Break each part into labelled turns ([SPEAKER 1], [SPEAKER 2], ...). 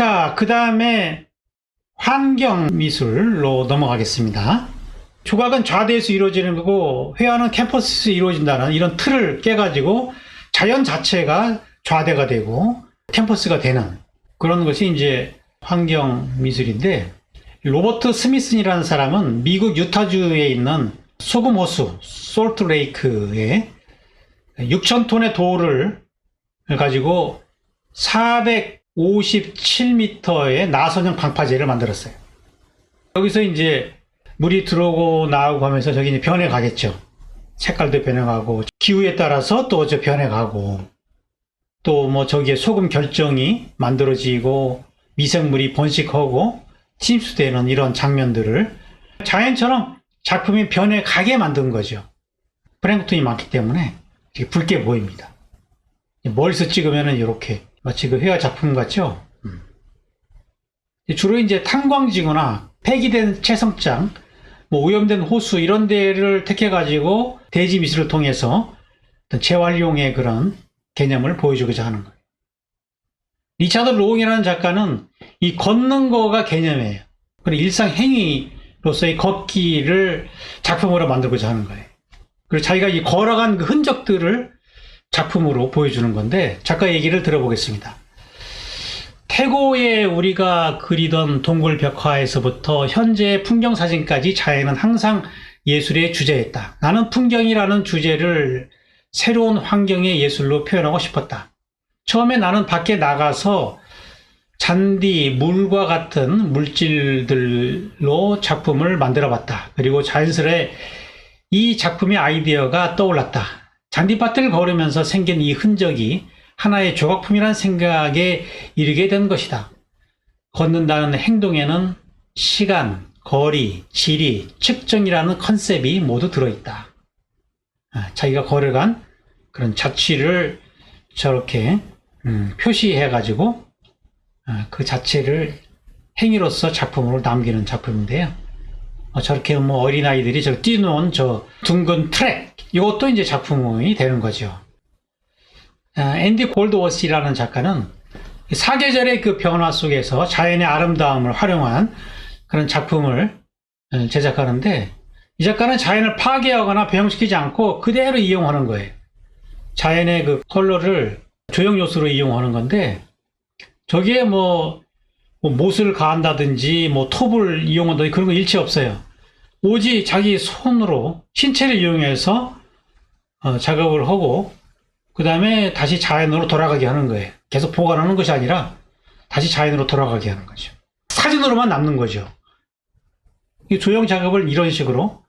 [SPEAKER 1] 자, 그 다음에 환경미술로 넘어가겠습니다. 조각은 좌대에서 이루어지는 거고 회화는 캠퍼스에서 이루어진다는 이런 틀을 깨가지고 자연 자체가 좌대가 되고 캠퍼스가 되는 그런 것이 이제 환경미술인데, 로버트 스미슨이라는 사람은 미국 유타주에 있는 소금 호수 솔트레이크에 6,000톤의 돌을 가지고 457m의 나선형 방파제를 만들었어요. 여기서 이제 물이 들어오고 나오고 하면서 저기 이제 변해가겠죠. 색깔도 변해가고 기후에 따라서 또 저 변해가고 또 뭐 저기에 소금 결정이 만들어지고 미생물이 번식하고 침수되는 이런 장면들을 자연처럼 작품이 변해가게 만든 거죠. 플랭크톤이 많기 때문에 되게 붉게 보입니다. 멀리서 찍으면은 이렇게 마치 그 회화 작품 같죠? 주로 이제 탄광지구나 폐기된 채성장, 뭐 오염된 호수 이런 데를 택해가지고 대지 미술을 통해서 어떤 재활용의 그런 개념을 보여주고자 하는 거예요. 리차드 로웅이라는 작가는 이 걷는 거가 개념이에요. 그리고 일상 행위로서의 걷기를 작품으로 만들고자 하는 거예요. 그리고 자기가 이 걸어간 그 흔적들을 작품으로 보여주는 건데, 작가 얘기를 들어보겠습니다. 태고에 우리가 그리던 동굴 벽화에서부터 현재의 풍경 사진까지 자연은 항상 예술의 주제였다. 나는 풍경이라는 주제를 새로운 환경의 예술로 표현하고 싶었다. 처음에 나는 밖에 나가서 잔디, 물과 같은 물질들로 작품을 만들어 봤다. 그리고 자연스레 이 작품의 아이디어가 떠올랐다. 잔디밭을 걸으면서 생긴 이 흔적이 하나의 조각품이라는 생각에 이르게 된 것이다. 걷는다는 행동에는 시간, 거리, 지리, 측정이라는 컨셉이 모두 들어있다. 자기가 걸어간 그런 자취를 저렇게 표시해가지고 그 자체를 행위로서 작품으로 남기는 작품인데요. 저렇게 뭐 어린아이들이 저 뛰노는 저 둥근 트랙, 이것도 이제 작품이 되는 거죠. 앤디 골드워시라는 작가는 사계절의 그 변화 속에서 자연의 아름다움을 활용한 그런 작품을 제작하는데, 이 작가는 자연을 파괴하거나 배형시키지 않고 그대로 이용하는 거예요. 자연의 그 컬러를 조형 요소로 이용하는 건데, 저기에 뭐 못을 가한다든지 뭐 톱을 이용한다든지 그런 거 일체 없어요. 오직 자기 손으로 신체를 이용해서 작업을 하고 그 다음에 다시 자연으로 돌아가게 하는 거예요. 계속 보관하는 것이 아니라 다시 자연으로 돌아가게 하는 거죠. 사진으로만 남는 거죠. 이 조형 작업을 이런 식으로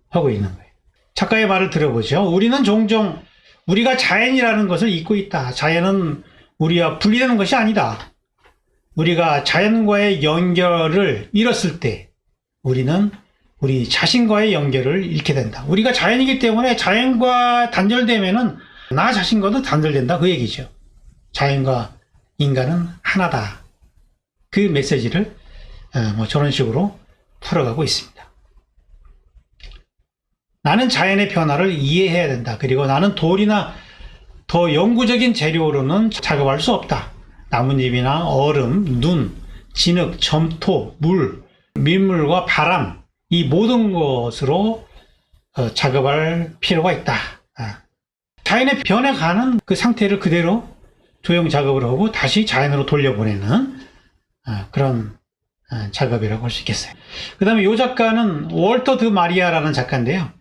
[SPEAKER 1] 하고 있는 거예요. 작가의 말을 들어보죠. 우리는 종종 우리가 자연이라는 것을 잊고 있다. 자연은 우리와 분리되는 것이 아니다. 우리가 자연과의 연결을 잃었을 때 우리는 우리 자신과의 연결을 잃게 된다. 우리가 자연이기 때문에 자연과 단절되면은 나 자신과도 단절된다, 그 얘기죠. 자연과 인간은 하나다. 그 메시지를 뭐 저런 식으로 풀어가고 있습니다. 나는 자연의 변화를 이해해야 된다. 그리고 나는 돌이나 더 영구적인 재료로는 작업할 수 없다. 나뭇잎이나 얼음, 눈, 진흙, 점토, 물, 밀물과 바람, 이 모든 것으로 작업할 필요가 있다. 자연의 변해가는 그 상태를 그대로 조형 작업을 하고 다시 자연으로 돌려보내는 그런 작업이라고 할 수 있겠어요. 그 다음에 이 작가는 월터 드 마리아라는 작가인데요.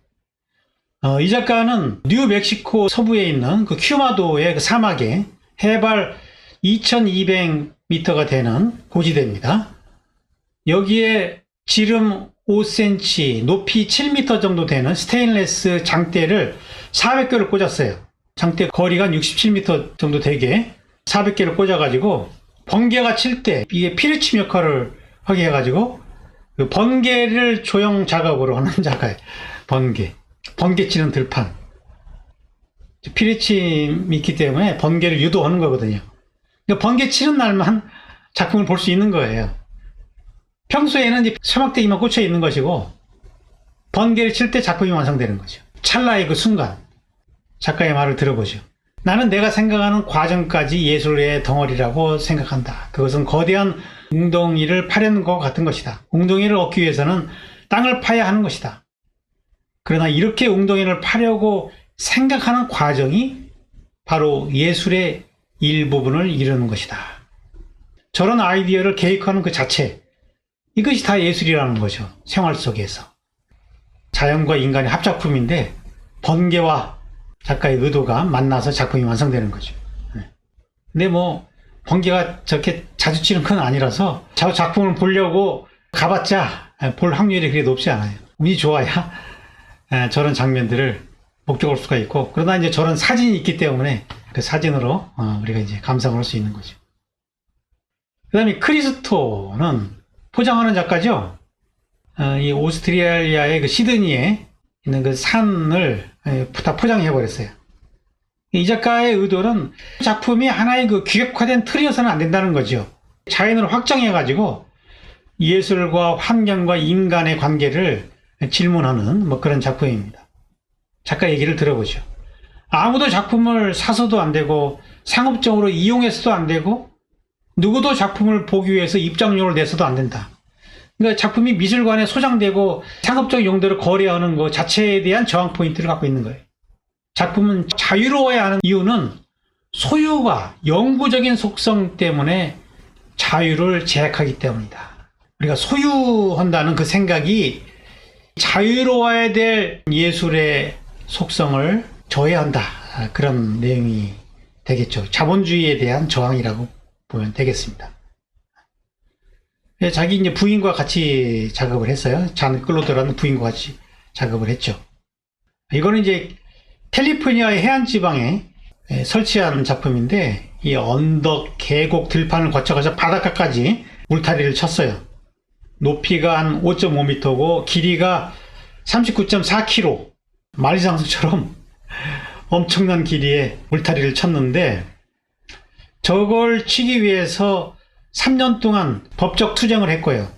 [SPEAKER 1] 이 작가는 뉴멕시코 서부에 있는 그 큐마도의 그 사막에 해발 2200m가 되는 고지대입니다. 여기에 지름 5cm, 높이 7m 정도 되는 스테인레스 장대를 400개를 꽂았어요. 장대 거리가 67m 정도 되게 400개를 꽂아가지고 번개가 칠 때 이게 피리침 역할을 하게 해가지고 그 번개를 조형 작업으로 하는 작가예요. 번개 치는 들판. 피리침이 있기 때문에 번개를 유도하는 거거든요. 그러니까 번개 치는 날만 작품을 볼 수 있는 거예요. 평소에는 이제 사막대기만 꽂혀 있는 것이고 번개를 칠 때 작품이 완성되는 거죠. 찰나의 그 순간. 작가의 말을 들어보죠. 나는 내가 생각하는 과정까지 예술의 덩어리라고 생각한다. 그것은 거대한 웅덩이를 파려는 것 같은 것이다. 웅덩이를 얻기 위해서는 땅을 파야 하는 것이다. 그러나 이렇게 웅덩이를 파려고 생각하는 과정이 바로 예술의 일부분을 이루는 것이다. 저런 아이디어를 계획하는 그 자체, 이것이 다 예술이라는 거죠. 생활 속에서. 자연과 인간의 합작품인데 번개와 작가의 의도가 만나서 작품이 완성되는 거죠. 근데 뭐 번개가 저렇게 자주 치는 건 아니라서 저 작품을 보려고 가봤자 볼 확률이 그리 높지 않아요. 운이 좋아야 저런 장면들을 목격할 수가 있고, 그러나 이제 저런 사진이 있기 때문에 그 사진으로 우리가 이제 감상을 할 수 있는 거죠. 그 다음에 크리스토는 포장하는 작가죠. 이 오스트리아의 그 시드니에 있는 그 산을 다 포장해 버렸어요. 이 작가의 의도는 작품이 하나의 그 규격화된 틀이어서는 안 된다는 거죠. 자연을 확장해 가지고 예술과 환경과 인간의 관계를 질문하는 뭐 그런 작품입니다. 작가 얘기를 들어보죠. 아무도 작품을 사서도 안 되고 상업적으로 이용해서도 안 되고 누구도 작품을 보기 위해서 입장료를 내서도 안 된다. 그러니까 작품이 미술관에 소장되고 상업적 용도로 거래하는 것 자체에 대한 저항 포인트를 갖고 있는 거예요. 작품은 자유로워야 하는 이유는 소유가 영구적인 속성 때문에 자유를 제약하기 때문이다. 우리가 소유한다는 그 생각이 자유로워야 될 예술의 속성을 저해한다. 그런 내용이 되겠죠. 자본주의에 대한 저항이라고 보면 되겠습니다. 자기 이제 부인과 같이 작업을 했어요. 잔 클로드라는 부인과 같이 작업을 했죠. 이거는 이제 캘리포니아의 해안 지방에 설치한 작품인데, 이 언덕, 계곡, 들판을 거쳐가서 바닷가까지 울타리를 쳤어요. 높이가 한 5.5m고 길이가 39.4km, 만리장성처럼 엄청난 길이의 울타리를 쳤는데, 저걸 치기 위해서 3년 동안 법적 투쟁을 했고요.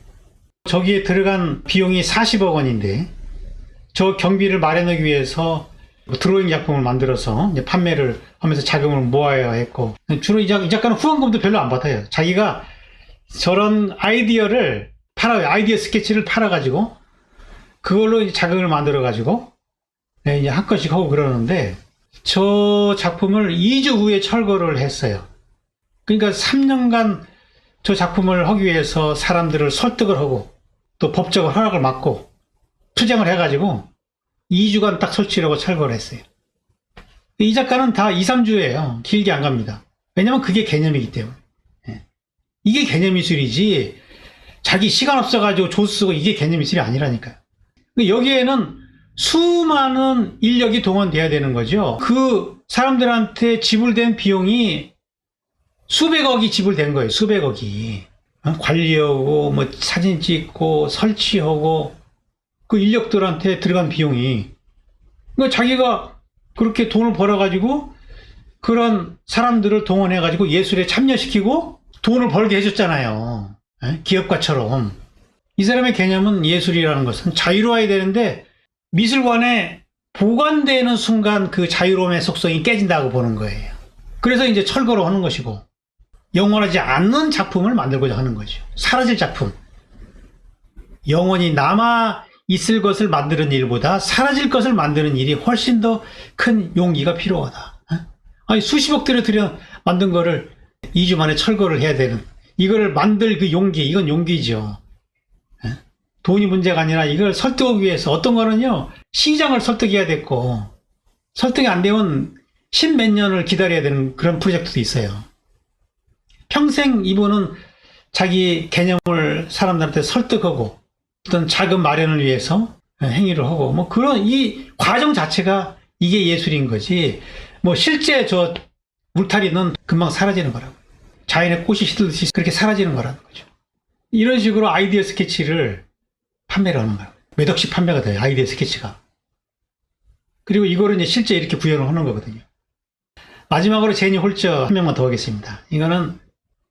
[SPEAKER 1] 저기에 들어간 비용이 40억 원인데 저 경비를 마련하기 위해서 드로잉 작품을 만들어서 이제 판매를 하면서 자금을 모아야 했고, 주로 이 작가는 후원금도 별로 안 받아요. 자기가 저런 아이디어를 팔아요. 아이디어 스케치를 팔아가지고 그걸로 이제 자금을 만들어가지고 이제 한 건씩 하고 그러는데, 저 작품을 2주 후에 철거를 했어요. 그러니까 3년간 저 작품을 하기 위해서 사람들을 설득을 하고 또 법적 허락을 받고 투쟁을 해가지고 2주간 딱 설치를 하고 철거를 했어요. 이 작가는 다 2, 3주예요. 길게 안 갑니다. 왜냐면 그게 개념이기 때문에. 이게 개념미술이지 자기 시간 없어가지고 조 쓰고 이게 개념미술이 아니라니까요. 여기에는 수많은 인력이 동원돼야 되는 거죠. 그 사람들한테 지불된 비용이 수백억이 지불된 거예요. 수백억이. 관리하고 뭐 사진 찍고 설치하고 그 인력들한테 들어간 비용이. 그러니까 자기가 그렇게 돈을 벌어가지고 그런 사람들을 동원해가지고 예술에 참여시키고 돈을 벌게 해줬잖아요. 기업가처럼. 이 사람의 개념은 예술이라는 것은 자유로워야 되는데 미술관에 보관되는 순간 그 자유로움의 속성이 깨진다고 보는 거예요. 그래서 이제 철거를 하는 것이고, 영원하지 않는 작품을 만들고자 하는 거죠. 사라질 작품. 영원히 남아 있을 것을 만드는 일보다 사라질 것을 만드는 일이 훨씬 더 큰 용기가 필요하다. 아니, 수십억대를 들여 만든 거를 2주 만에 철거를 해야 되는, 이거를 만들 그 용기, 이건 용기죠. 돈이 문제가 아니라 이걸 설득하기 위해서, 어떤 거는요 시장을 설득해야 됐고, 설득이 안 되면 10몇 년을 기다려야 되는 그런 프로젝트도 있어요. 평생 이분은 자기 개념을 사람들한테 설득하고 어떤 자금 마련을 위해서 행위를 하고, 뭐 그런 이 과정 자체가 이게 예술인 거지, 뭐 실제 저 울타리는 금방 사라지는 거라고. 자연의 꽃이 시들듯이 그렇게 사라지는 거라는 거죠. 이런 식으로 아이디어 스케치를 판매를 하는 거예요. 몇 억씩 판매가 돼요, 아이디어 스케치가. 그리고 이거를 이제 실제 이렇게 구현을 하는 거거든요. 마지막으로 제니 홀저 한 명만 더 하겠습니다. 이거는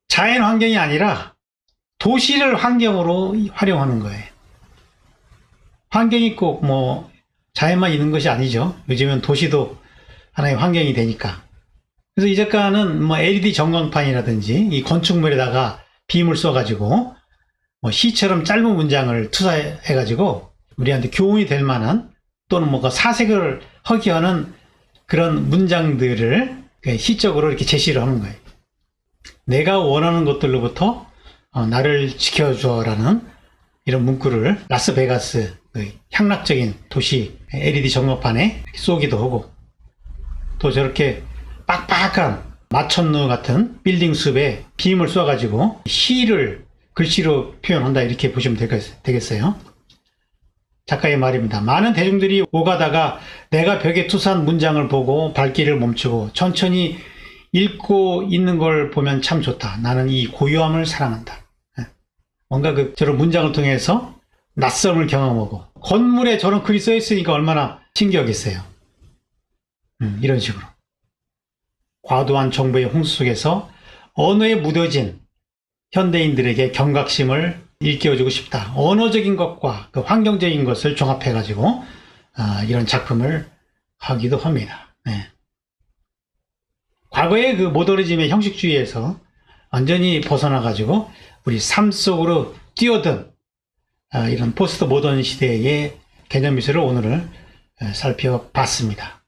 [SPEAKER 1] 자연 환경이 아니라 도시를 환경으로 활용하는 거예요. 환경이 꼭 뭐 자연만 있는 것이 아니죠. 요즘은 도시도 하나의 환경이 되니까. 그래서 이 작가는 뭐 LED 전광판이라든지 이 건축물에다가 빔을 써가지고 뭐 시처럼 짧은 문장을 투사해가지고 우리한테 교훈이 될 만한 또는 뭔가 사색을 허기하는 그런 문장들을 시적으로 이렇게 제시를 하는 거예요. 내가 원하는 것들로부터 나를 지켜줘라는 이런 문구를 라스베가스 향락적인 도시 LED 전광판에 쏘기도 하고, 또 저렇게 빡빡한 마천루 같은 빌딩 숲에 빔을 쏴가지고 시를 글씨로 표현한다, 이렇게 보시면 되겠어요. 작가의 말입니다. 많은 대중들이 오가다가 내가 벽에 투사한 문장을 보고 발길을 멈추고 천천히 읽고 있는 걸 보면 참 좋다. 나는 이 고요함을 사랑한다. 뭔가 저런 문장을 통해서 낯섦을 경험하고, 건물에 저런 글이 써 있으니까 얼마나 신기하겠어요. 이런 식으로 과도한 정보의 홍수 속에서 언어에 묻어진 현대인들에게 경각심을 일깨워주고 싶다. 언어적인 것과 그 환경적인 것을 종합해가지고 이런 작품을 하기도 합니다. 네. 과거의 그 모더니즘의 형식주의에서 완전히 벗어나가지고 우리 삶 속으로 뛰어든 이런 포스트 모던 시대의 개념 미술을 오늘은 살펴봤습니다.